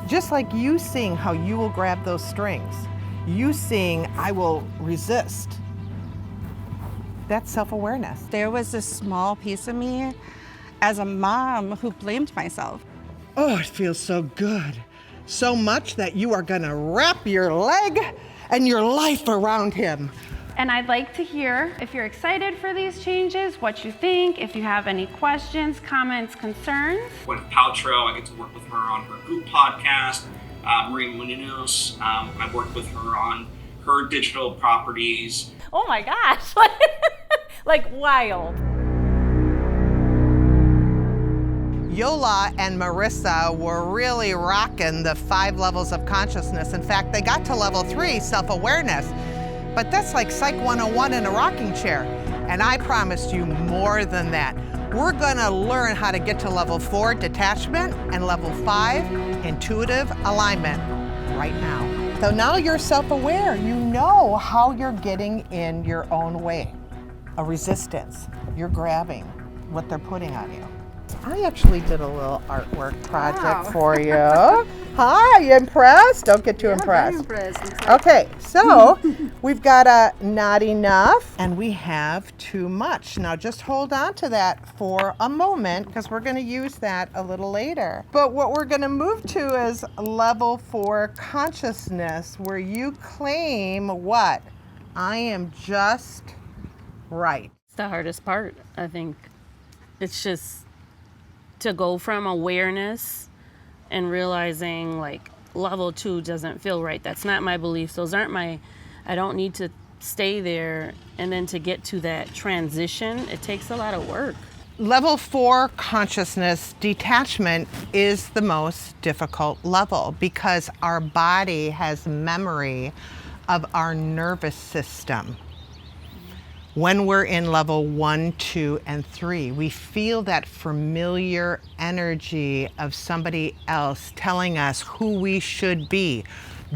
Just like you seeing how you will grab those strings, you seeing I will resist. That's self-awareness. There was this small piece of me as a mom who blamed myself. Oh, it feels so good. So much that you are gonna wrap your leg and your life around him. And I'd like to hear if you're excited for these changes, what you think, if you have any questions, comments, concerns. With Paltrow, I get to work with her on her Goop podcast. Maria Munoz, I've worked with her on her digital properties. Oh my gosh, like wild. Yola and Marissa were really rocking the 5 levels of consciousness. In fact, they got to level 3, self-awareness. But that's like Psych 101 in a rocking chair. And I promised you more than that. We're gonna learn how to get to level 4, detachment, and level 5, intuitive alignment, right now. So now you're self-aware. You know how you're getting in your own way. A resistance. You're grabbing what they're putting on you. I actually did a little artwork project for you. Hi, you impressed? Don't get too impressed. Very impressed. Okay, so we've got a not enough and we have too much. Now just hold on to that for a moment because we're going to use that a little later. But what we're going to move to is level 4 consciousness, where you claim what? I am just right. It's the hardest part, I think. It's just to go from awareness and realizing like level 2 doesn't feel right. That's not my beliefs. Those aren't my, I don't need to stay there. And then to get to that transition, it takes a lot of work. Level 4 consciousness detachment is the most difficult level because our body has memory of our nervous system. When we're in level 1, 2, and 3, we feel that familiar energy of somebody else telling us who we should be.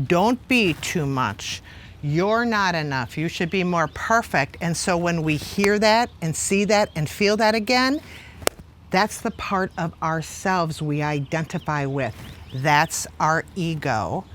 Don't be too much. You're not enough. You should be more perfect. And so when we hear that and see that and feel that again, that's the part of ourselves we identify with. That's our ego,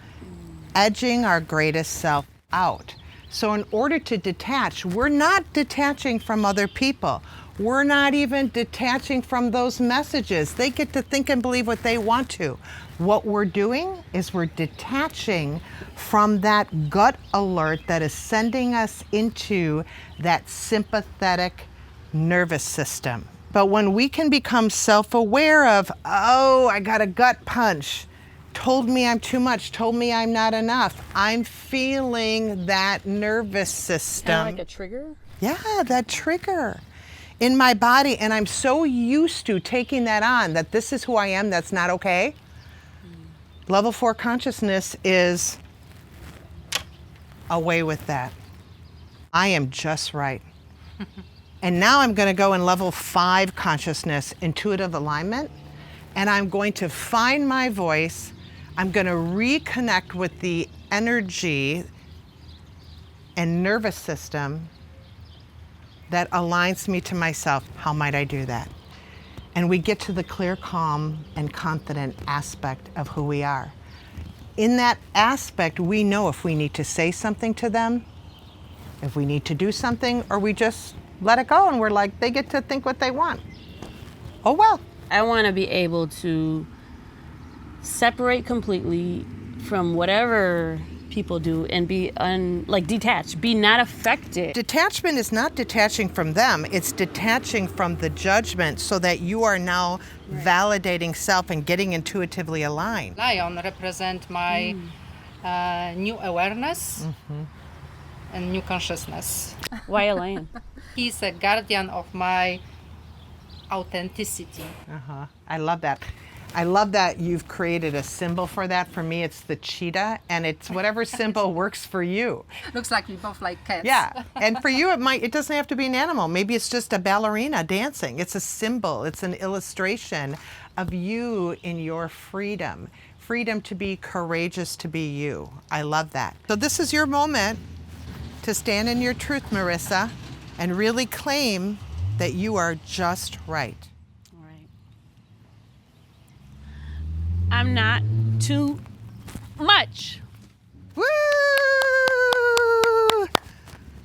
edging our greatest self out. So in order to detach, we're not detaching from other people. We're not even detaching from those messages. They get to think and believe what they want to. What we're doing is we're detaching from that gut alert that is sending us into that sympathetic nervous system. But when we can become self-aware of, oh, I got a gut punch, told me I'm too much, told me I'm not enough. I'm feeling that nervous system. Kind of like a trigger? Yeah, that trigger in my body. And I'm so used to taking that on, that this is who I am, that's not okay. Level 4 consciousness is away with that. I am just right. And now I'm going to go in level 5 consciousness, intuitive alignment. And I'm going to find my voice. I'm going to reconnect with the energy and nervous system that aligns me to myself. How might I do that? And we get to the clear, calm, and confident aspect of who we are. In that aspect, we know if we need to say something to them, if we need to do something, or we just let it go and we're like, they get to think what they want. Oh well. I want to be able to separate completely from whatever people do and be detached, be not affected. Detachment is not detaching from them, it's detaching from the judgment so that you are now validating self and getting intuitively aligned. Lion represent my new awareness and new consciousness. Why a lion? He's a guardian of my authenticity. I love that. I love that you've created a symbol for that. For me, it's the cheetah, and it's whatever symbol works for you. Looks like we both like cats. Yeah, and for you, it doesn't have to be an animal. Maybe it's just a ballerina dancing. It's a symbol. It's an illustration of you in your freedom. Freedom to be courageous, to be you. I love that. So this is your moment to stand in your truth, Marissa, and really claim that you are just right. Right. I'm not too much. Woo!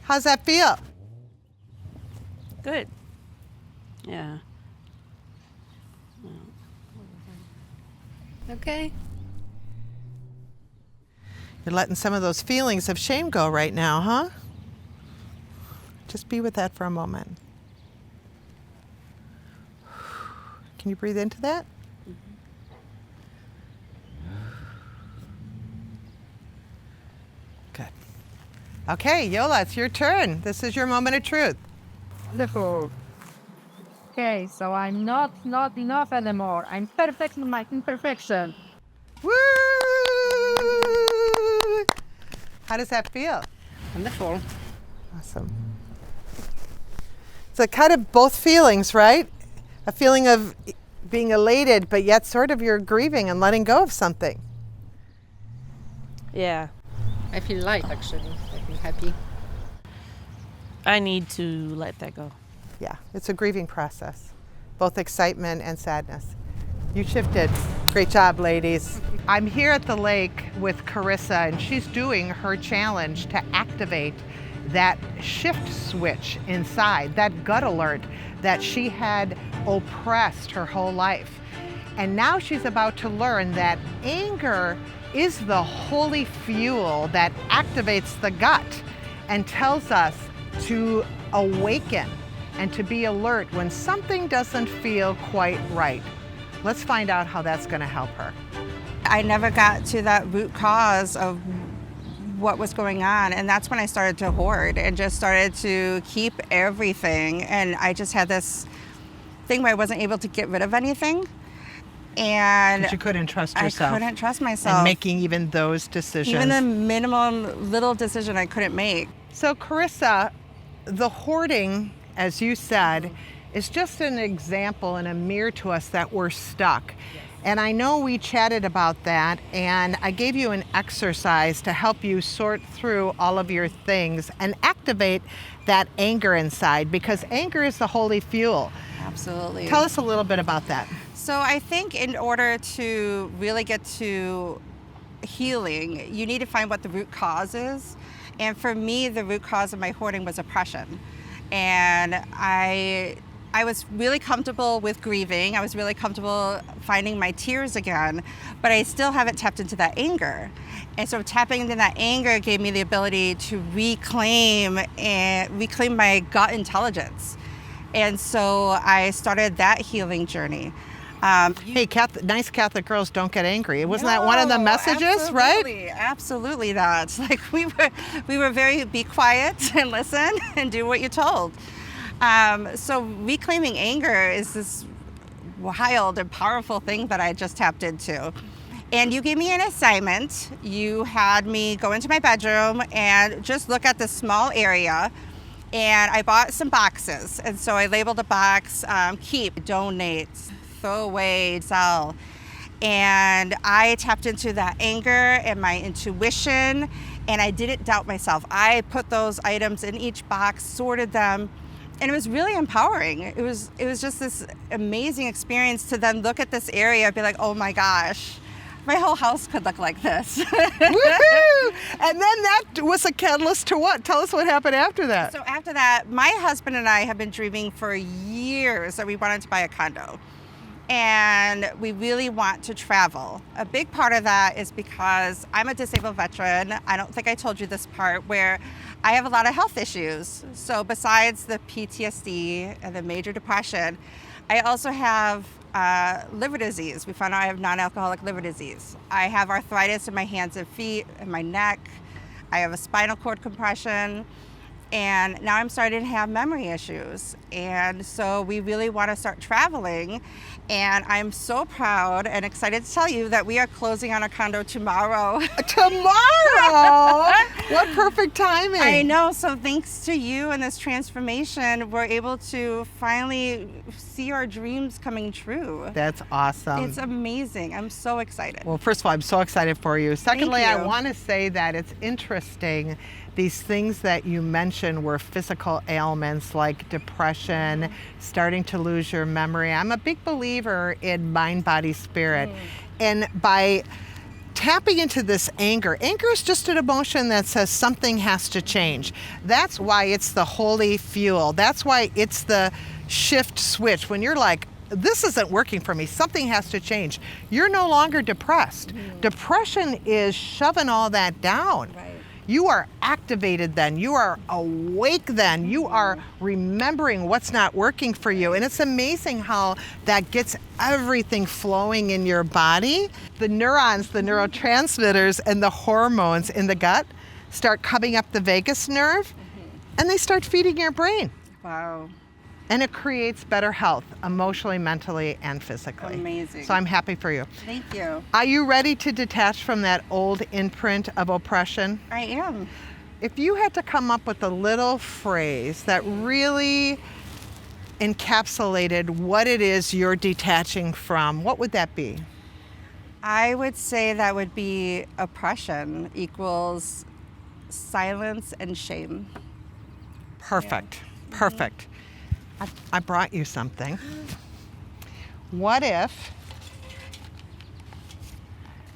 How's that feel? Good. Yeah. Okay. You're letting some of those feelings of shame go right now, huh? Just be with that for a moment. Can you breathe into that? Good. Okay, Yola, it's your turn. This is your moment of truth. Wonderful. Okay, so I'm not enough anymore. I'm perfect in my imperfection. Woo! How does that feel? Wonderful. Awesome. So kind of both feelings, right? A feeling of being elated, but yet sort of you're grieving and letting go of something. Yeah. I feel light actually. I feel happy. I need to let that go. Yeah, it's a grieving process, both excitement and sadness. You shifted. Great job, ladies. I'm here at the lake with Carissa, and she's doing her challenge to activate that shift switch inside, that gut alert that she had oppressed her whole life. And now she's about to learn that anger is the holy fuel that activates the gut and tells us to awaken and to be alert when something doesn't feel quite right. Let's find out how that's going to help her. I never got to that root cause of what was going on, and that's when I started to hoard and just started to keep everything. And I just had this thing where I wasn't able to get rid of anything, and But you couldn't trust yourself. I couldn't trust myself. And making even those decisions. Even the minimum little decision I couldn't make. So Carissa, the hoarding, as you said, is just an example and a mirror to us that we're stuck. And I know we chatted about that, and I gave you an exercise to help you sort through all of your things and activate that anger inside, because anger is the holy fuel. Absolutely. Tell us a little bit about that. So I think in order to really get to healing, you need to find what the root cause is. And for me, the root cause of my hoarding was oppression. And I was really comfortable with grieving. I was really comfortable finding my tears again, but I still haven't tapped into that anger. And so tapping into that anger gave me the ability to reclaim my gut intelligence. And so I started that healing journey. Hey, nice Catholic girls don't get angry. Wasn't that one of the messages, right? Absolutely that. Like we were very be quiet and listen and do what you're told. So reclaiming anger is this wild and powerful thing that I just tapped into. And you gave me an assignment. You had me go into my bedroom and just look at this small area. And I bought some boxes. And so I labeled a box, keep, donate, throw away, sell. And I tapped into that anger and my intuition, and I didn't doubt myself. I put those items in each box, sorted them, and it was really empowering. It was just this amazing experience to then look at this area and be like, oh my gosh, my whole house could look like this. Woohoo! And then that was a catalyst to what? Tell us what happened after that. So after that, my husband and I have been dreaming for years that we wanted to buy a condo. And we really want to travel. A big part of that is because I'm a disabled veteran. I don't think I told you this part, where I have a lot of health issues. So besides the PTSD and the major depression, I also have liver disease. We found out I have non-alcoholic liver disease. I have arthritis in my hands and feet and my neck. I have a spinal cord compression. And now I'm starting to have memory issues. And so we really want to start traveling. And I'm so proud and excited to tell you that we are closing on a condo tomorrow. Tomorrow? What perfect timing. I know. So thanks to you and this transformation, we're able to finally see our dreams coming true. That's awesome. It's amazing. I'm so excited. Well, first of all, I'm so excited for you. Secondly, Thank I you. want to say that it's interesting. These things that you mentioned were physical ailments like depression, starting to lose your memory. I'm a big believer in mind, body, spirit. And by tapping into this anger. Anger is just an emotion that says something has to change. That's why it's the holy fuel. That's why it's the shift switch. When you're like, this isn't working for me, something has to change. You're no longer depressed. Depression is shoving all that down. Right. You are activated then. You are awake then. You are remembering what's not working for you. And it's amazing how that gets everything flowing in your body. The neurons, the neurotransmitters, and the hormones in the gut start coming up the vagus nerve, and they start feeding your brain. Wow. And it creates better health, emotionally, mentally, and physically. Amazing. So I'm happy for you. Thank you. Are you ready to detach from that old imprint of oppression? I am. If you had to come up with a little phrase that really encapsulated what it is you're detaching from, what would that be? I would say that would be oppression equals silence and shame. Perfect. Perfect. I brought you something. What if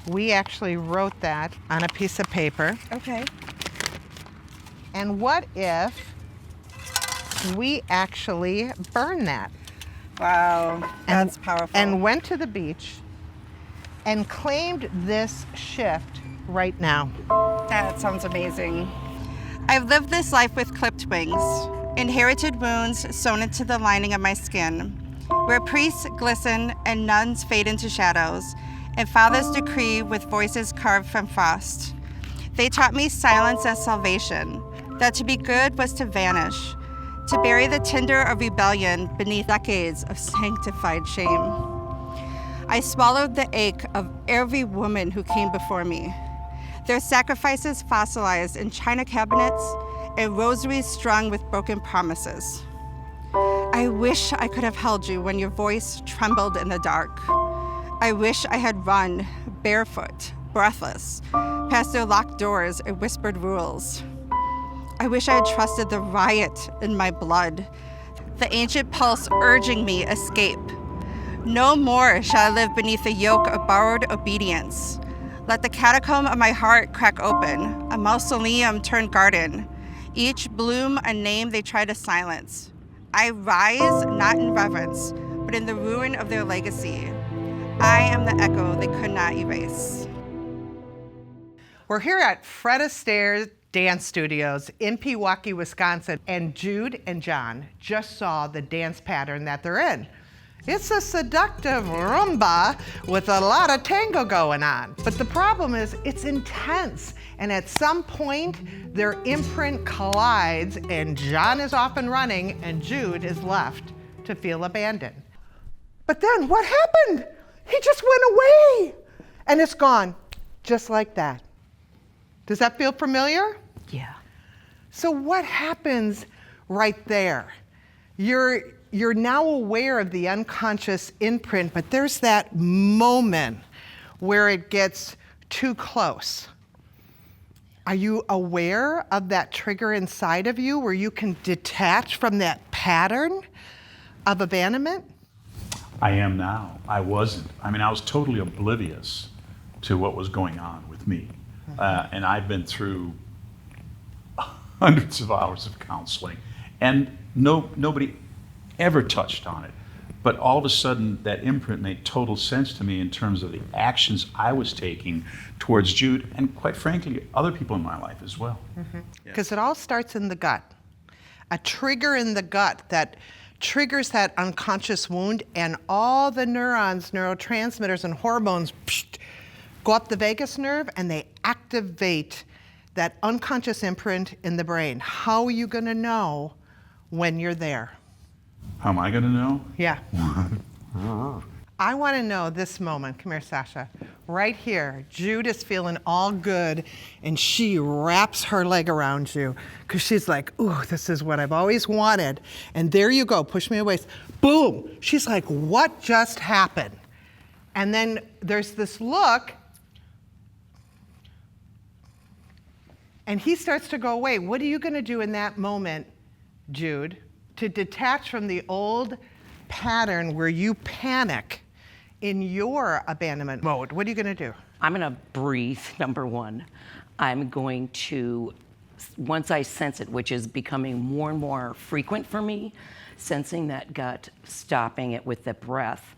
we actually wrote that on a piece of paper? Okay. And what if we actually burn that? Wow, that's powerful. And went to the beach and claimed this shift right now. That sounds amazing. I've lived this life with clipped wings, inherited wounds sewn into the lining of my skin, where priests glisten and nuns fade into shadows, and fathers decree with voices carved from frost. They taught me silence as salvation, that to be good was to vanish, to bury the tinder of rebellion beneath decades of sanctified shame. I swallowed the ache of every woman who came before me, their sacrifices fossilized in china cabinets and rosaries strung with broken promises. I wish I could have held you when your voice trembled in the dark. I wish I had run, barefoot, breathless, past their locked doors and whispered rules. I wish I had trusted the riot in my blood, the ancient pulse urging me escape. No more shall I live beneath the yoke of borrowed obedience. Let the catacomb of my heart crack open, a mausoleum turned garden, each bloom a name they try to silence. I rise not in reverence, but in the ruin of their legacy. I am the echo they could not erase. We're here at Fred Astaire Dance Studios in Pewaukee, Wisconsin, and Jude and John just saw the dance pattern that they're in. It's a seductive rumba with a lot of tango going on. But the problem is it's intense. And at some point, their imprint collides and John is off and running and Jude is left to feel abandoned. But then what happened? He just went away and it's gone just like that. Does that feel familiar? Yeah. So what happens right there? You're now aware of the unconscious imprint, but there's that moment where it gets too close. Are you aware of that trigger inside of you where you can detach from that pattern of abandonment? I am now. I wasn't. I mean, I was totally oblivious to what was going on with me. And I've been through hundreds of hours of counseling, and nobody ever touched on it. But all of a sudden, that imprint made total sense to me in terms of the actions I was taking towards Jude, and quite frankly, other people in my life as well. Because it all starts in the gut. A trigger in the gut that triggers that unconscious wound, and all the neurons, neurotransmitters, and hormones go up the vagus nerve, and they activate that unconscious imprint in the brain. How are you going to know when you're there? How am I going to know? Yeah. I want to know this moment. Come here, Sasha. Right here, Jude is feeling all good, and she wraps her leg around you because she's like, ooh, this is what I've always wanted. And there you go, push me away. Boom. She's like, what just happened? And then there's this look, and he starts to go away. What are you going to do in that moment, Jude, to detach from the old pattern where you panic in your abandonment mode? What are you going to do? I'm gonna breathe, number one. I'm going to, once I sense it, which is becoming more and more frequent for me, sensing that gut, stopping it with the breath.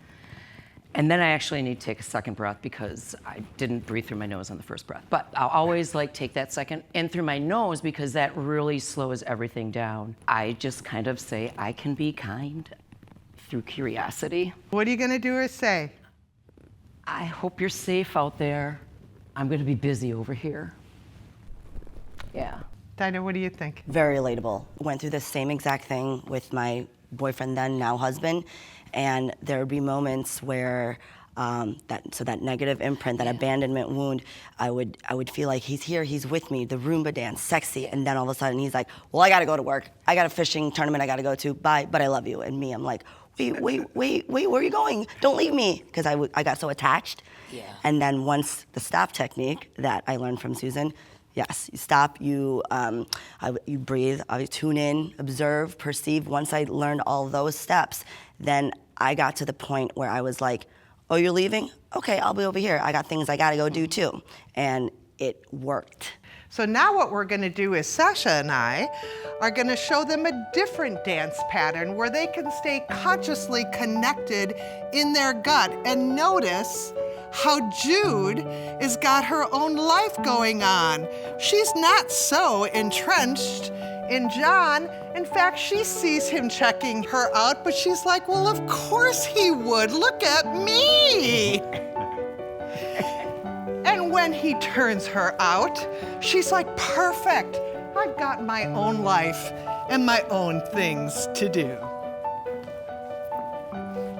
And then I actually need to take a second breath because I didn't breathe through my nose on the first breath. But I'll always like take that second in through my nose because that really slows everything down. I just kind of say, I can be kind through curiosity. What are you gonna do or say? I hope you're safe out there. I'm gonna be busy over here. Yeah. Dinah, what do you think? Very relatable. Went through the same exact thing with my boyfriend then, now husband, and there would be moments where that negative imprint, that abandonment wound, I would feel like he's here, he's with me, the Roomba dance, sexy, and then all of a sudden he's like, well, I gotta go to work. I got a fishing tournament I gotta go to, bye, but I love you. And me, I'm like, wait, where are you going? Don't leave me, because I got so attached. Yeah. And then once the stop technique that I learned from Susan, yes, you stop, you breathe, you tune in, observe, perceive. Once I learned all those steps, then I got to the point where I was like, oh, you're leaving? Okay, I'll be over here. I got things I gotta go do too. And it worked. So now what we're gonna do is Sasha and I are gonna show them a different dance pattern where they can stay consciously connected in their gut and notice how Jude has got her own life going on. She's not so entrenched in John. In fact, she sees him checking her out, but she's like, well, of course he would. Look at me. And when he turns her out, she's like, perfect. I've got my own life and my own things to do.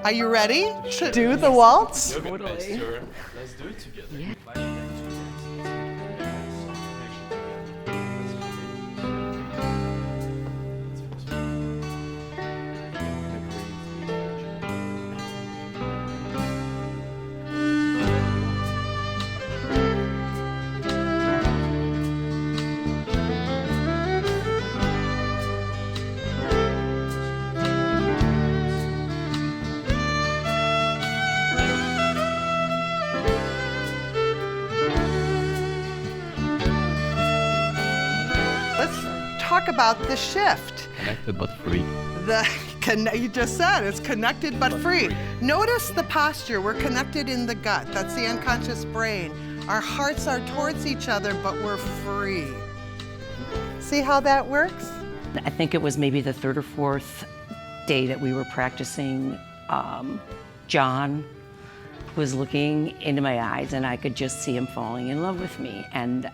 Are you ready to do the waltz? Totally. Let's do it together. Yeah. Talk about the shift. Connected but free. You just said it's connected but free. Notice the posture. We're connected in the gut. That's the unconscious brain. Our hearts are towards each other, but we're free. See how that works? I think it was maybe the third or fourth day that we were practicing. John was looking into my eyes and I could just see him falling in love with me. And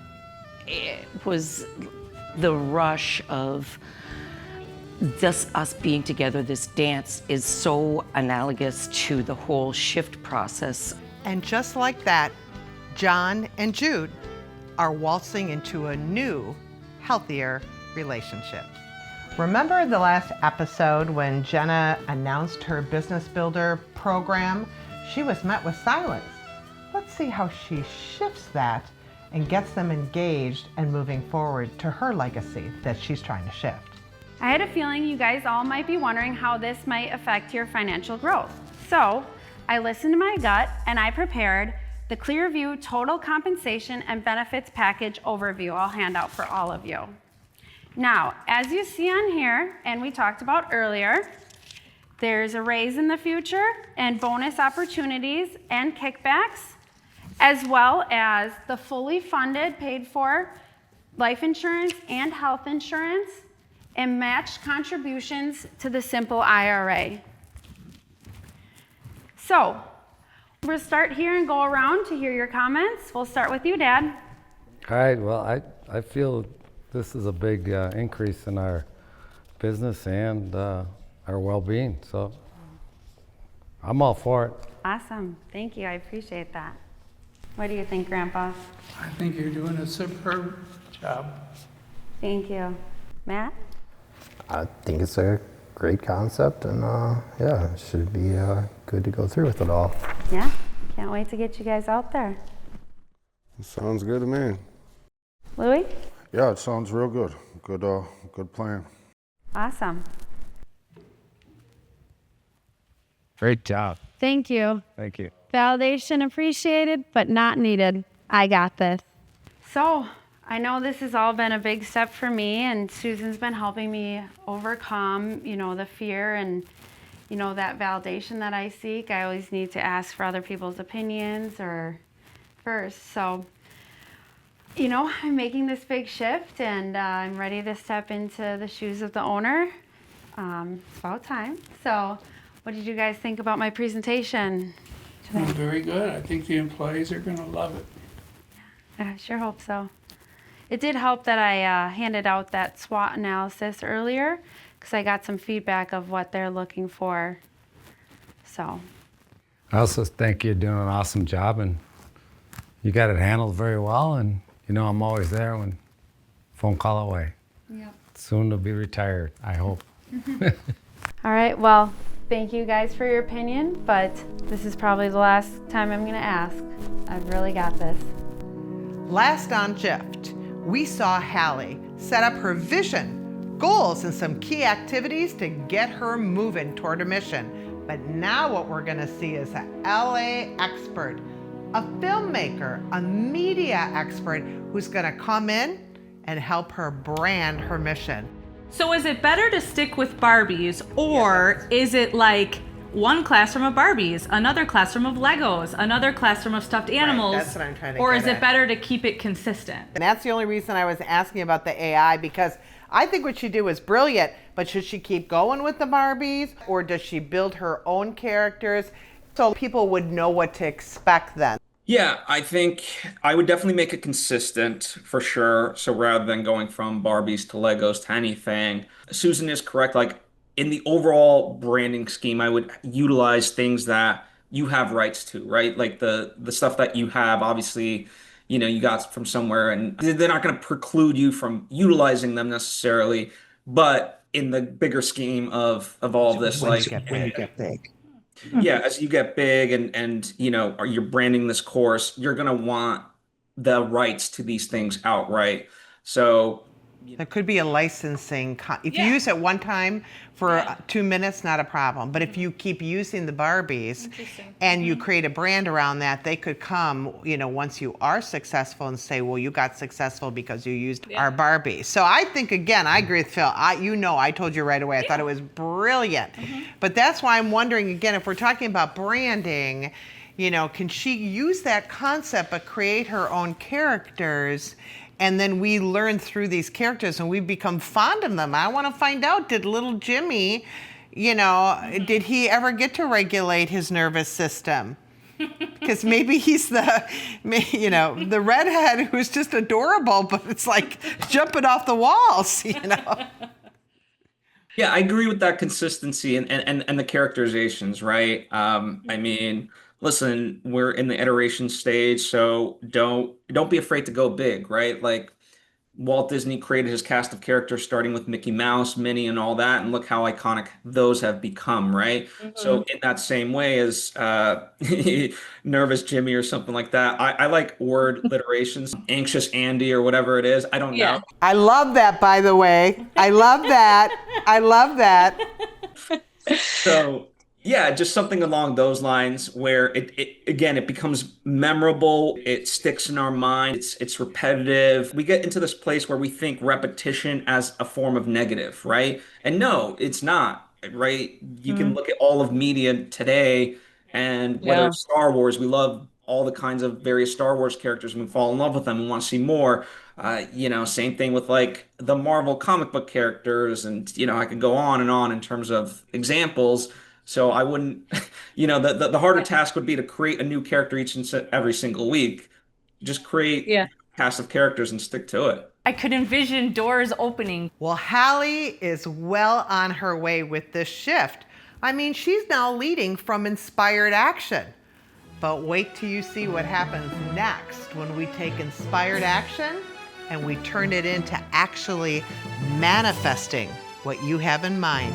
it was the rush of just us being together. This dance is so analogous to the whole shift process. And just like that, John and Jude are waltzing into a new, healthier relationship. Remember the last episode when Jenna announced her Business Builder program? She was met with silence. Let's see how she shifts that and gets them engaged and moving forward to her legacy that she's trying to shift. I had a feeling you guys all might be wondering how this might affect your financial growth. So I listened to my gut and I prepared the Clearview Total Compensation and Benefits Package Overview I'll hand out for all of you. Now, as you see on here, and we talked about earlier, there's a raise in the future and bonus opportunities and kickbacks, as well as the fully funded, paid for life insurance and health insurance and matched contributions to the Simple IRA. So, we'll start here and go around to hear your comments. We'll start with you, Dad. All right, well, I feel this is a big increase in our business and our well-being, so I'm all for it. Awesome, thank you, I appreciate that. What do you think, Grandpa? I think you're doing a superb job. Thank you. Matt? I think it's a great concept, and yeah, it should be good to go through with it all. Yeah, can't wait to get you guys out there. Sounds good to me. Louis? Yeah, it sounds real good. Good plan. Awesome. Great job. Thank you. Thank you. Validation appreciated, but not needed. I got this. So, I know this has all been a big step for me, and Susan's been helping me overcome, the fear and, that validation that I seek. I always need to ask for other people's opinions or first. So, I'm making this big shift, and I'm ready to step into the shoes of the owner. It's about time. So, what did you guys think about my presentation today? Very good. I think the employees are going to love it. I sure hope so. It did help that I handed out that SWOT analysis earlier, because I got some feedback of what they're looking for. So. I also think you're doing an awesome job, and you got it handled very well, and I'm always there when phone call away. Yep. Soon to be retired, I hope. All right, well, thank you guys for your opinion, but this is probably the last time I'm gonna ask. I've really got this. Last on Shift, we saw Hallie set up her vision, goals, and some key activities to get her moving toward a mission. But now what we're gonna see is an LA expert, a filmmaker, a media expert who's gonna come in and help her brand her mission. So is it better to stick with Barbies, or is it like one classroom of Barbies, another classroom of Legos, another classroom of stuffed animals? Right, that's what I'm trying to Or get is it at. better to keep it consistent? And that's the only reason I was asking about the AI, because I think what she did was brilliant, but should she keep going with the Barbies, or does she build her own characters so people would know what to expect then? Yeah, I think I would definitely make it consistent for sure. So rather than going from Barbies to Legos to anything, Susan is correct. Like in the overall branding scheme, I would utilize things that you have rights to, right? Like the stuff that you have, obviously, you got from somewhere, and they're not going to preclude you from utilizing them necessarily. But in the bigger scheme of all this, when like you get big. yeah, as you get big and or you're branding this course, you're gonna want the rights to these things outright. So There could be a licensing. If you use it one time for 2 minutes, not a problem. But if you keep using the Barbies and you create a brand around that, they could come, once you are successful and say, well, you got successful because you used our Barbies. So I think, again, I agree with Phil. I told you right away, I thought it was brilliant. But that's why I'm wondering, again, if we're talking about branding, can she use that concept but create her own characters? And then we learn through these characters and we become fond of them. I want to find out, did little Jimmy, did he ever get to regulate his nervous system? Because maybe he's the redhead who's just adorable, but it's like jumping off the walls, yeah, I agree with that consistency and the characterizations, right? I mean, listen, we're in the iteration stage, so don't be afraid to go big, right? Like Walt Disney created his cast of characters starting with Mickey Mouse, Minnie, and all that, and look how iconic those have become, right? So in that same way as Nervous Jimmy or something like that, I like word alliterations, Anxious Andy or whatever it is. I don't know. I love that, by the way. I love that. I love that. So yeah, just something along those lines where it becomes memorable, it sticks in our mind, it's repetitive. We get into this place where we think repetition as a form of negative, right? And no, it's not, right? You can look at all of media today, and whether it's Star Wars, we love all the kinds of various Star Wars characters, and we fall in love with them and want to see more. Same thing with like the Marvel comic book characters, and I could go on and on in terms of examples. So I wouldn't, the harder task would be to create a new character each and every single week. Just create a cast of characters and stick to it. I could envision doors opening. Well, Hallie is well on her way with this shift. I mean, she's now leading from inspired action. But wait till you see what happens next when we take inspired action and we turn it into actually manifesting what you have in mind.